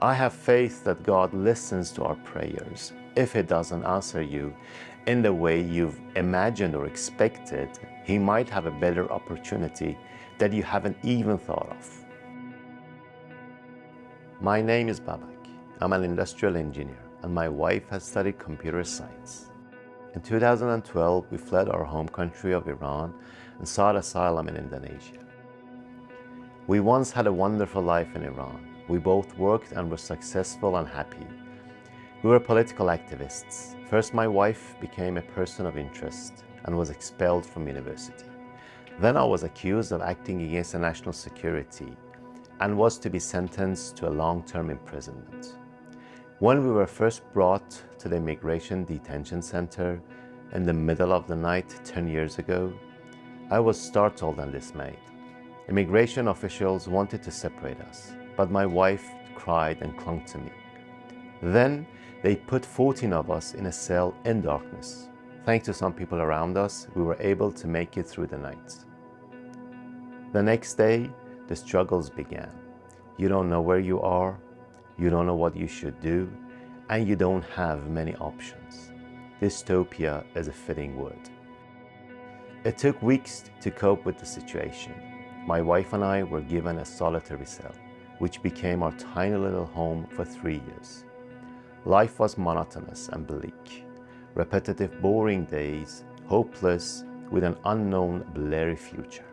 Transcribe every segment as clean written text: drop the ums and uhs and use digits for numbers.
I have faith that God listens to our prayers. If He doesn't answer you in the way you've imagined or expected, He might have a better opportunity that you haven't even thought of. My name is Babak. I'm an industrial engineer, and my wife has studied computer science. In 2012, we fled our home country of Iran and sought asylum in Indonesia. We once had a wonderful life in Iran. We both worked and were successful and happy. We were political activists. First, my wife became a person of interest and was expelled from university. Then I was accused of acting against the national security and was to be sentenced to a long-term imprisonment. When we were first brought to the immigration detention center in the middle of the night 10 years ago, I was startled and dismayed. Immigration officials wanted to separate us, but my wife cried and clung to me. Then they put 14 of us in a cell in darkness. Thanks to some people around us, we were able to make it through the night. The next day, the struggles began. You don't know where you are, you don't know what you should do, and you don't have many options. Dystopia is a fitting word. It took weeks to cope with the situation. My wife and I were given a solitary cell, which became our tiny little home for 3 years. Life was monotonous and bleak. Repetitive, boring days, hopeless, with an unknown, blurry future.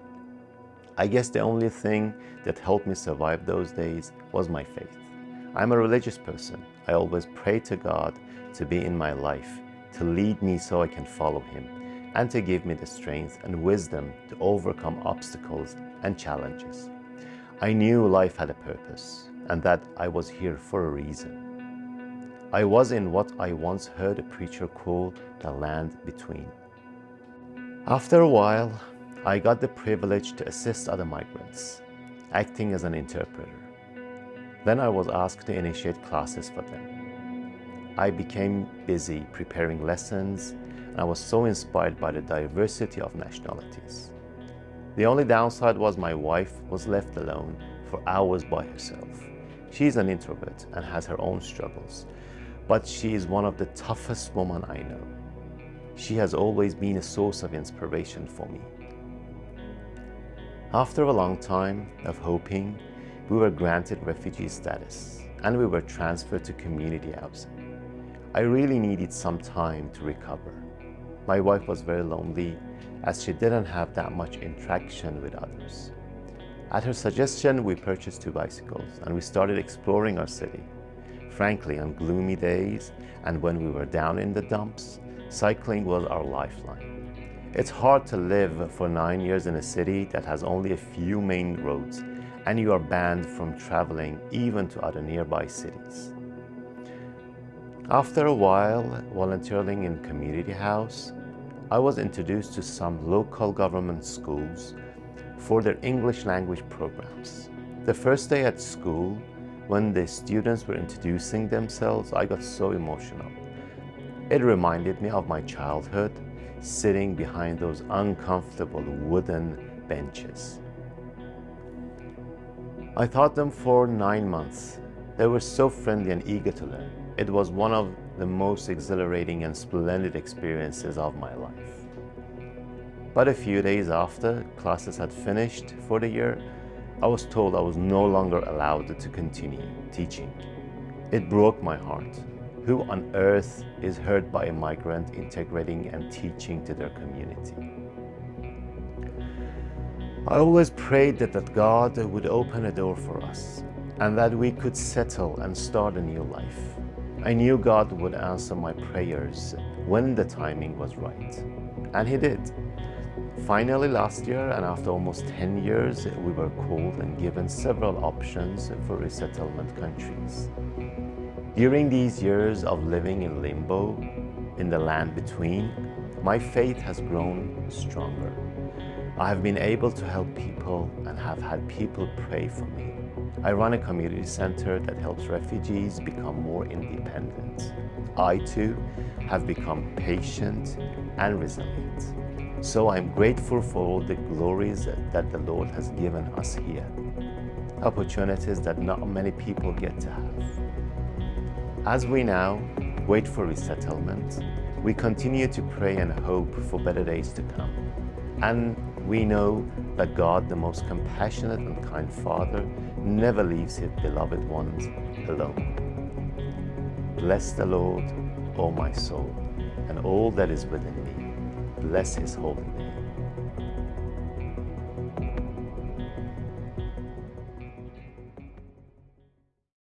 I guess the only thing that helped me survive those days was my faith. I'm a religious person. I always pray to God to be in my life, to lead me so I can follow Him, and to give me the strength and wisdom to overcome obstacles and challenges. I knew life had a purpose, and that I was here for a reason. I was in what I once heard a preacher call the land between. After a while, I got the privilege to assist other migrants, acting as an interpreter. Then I was asked to initiate classes for them. I became busy preparing lessons, and I was so inspired by the diversity of nationalities. The only downside was my wife was left alone for hours by herself. She's an introvert and has her own struggles, but she is one of the toughest women I know. She has always been a source of inspiration for me. After a long time of hoping, we were granted refugee status and we were transferred to community housing. I really needed some time to recover. My wife was very lonely as she didn't have that much interaction with others. At her suggestion, we purchased 2 bicycles and we started exploring our city. Frankly, on gloomy days and when we were down in the dumps, cycling was our lifeline. It's hard to live for 9 years in a city that has only a few main roads and you are banned from traveling even to other nearby cities. After a while volunteering in community house, I was introduced to some local government schools for their English language programs. The first day at school, when the students were introducing themselves, I got so emotional. It reminded me of my childhood, sitting behind those uncomfortable wooden benches. I taught them for 9 months. They were so friendly and eager to learn. It was one of the most exhilarating and splendid experiences of my life. But a few days after classes had finished for the year, I was told I was no longer allowed to continue teaching. It broke my heart. Who on earth is hurt by a migrant integrating and teaching to their community? I always prayed that God would open a door for us and that we could settle and start a new life. I knew God would answer my prayers when the timing was right, and He did. Finally, last year, and after almost 10 years, we were called and given several options for resettlement countries. During these years of living in limbo, in the land between, my faith has grown stronger. I have been able to help people and have had people pray for me. I run a community center that helps refugees become more independent. I too have become patient and resilient. So I'm grateful for all the glories that the Lord has given us here. opportunities that not many people get to have. As we now wait for resettlement, we continue to pray and hope for better days to come. And we know that God, the most compassionate and kind Father, never leaves his beloved ones alone. Bless the Lord, O my soul, and all that is within me. Bless his holy name.